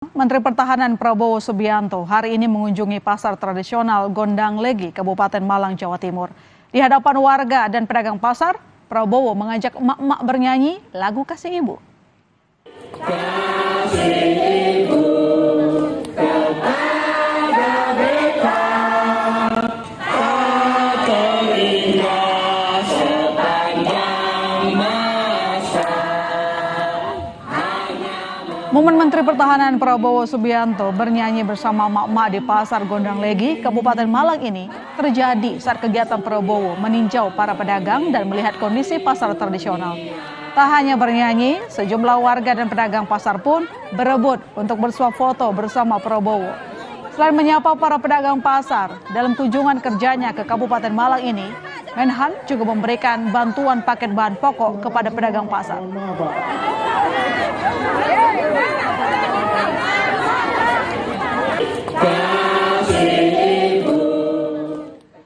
Menteri Pertahanan Prabowo Subianto hari ini mengunjungi pasar tradisional Gondang Legi, Kabupaten Malang, Jawa Timur. Di hadapan warga dan pedagang pasar, Prabowo mengajak emak-emak bernyanyi lagu Kasih Ibu. Momen Menteri Pertahanan Prabowo Subianto bernyanyi bersama emak-emak di Pasar Gondang Legi, Kabupaten Malang ini terjadi saat kegiatan Prabowo meninjau para pedagang dan melihat kondisi pasar tradisional. Tak hanya bernyanyi, sejumlah warga dan pedagang pasar pun berebut untuk bersuap foto bersama Prabowo. Selain menyapa para pedagang pasar, dalam kunjungan kerjanya ke Kabupaten Malang ini, Menhan juga memberikan bantuan paket bahan pokok kepada pedagang pasar. Yeah.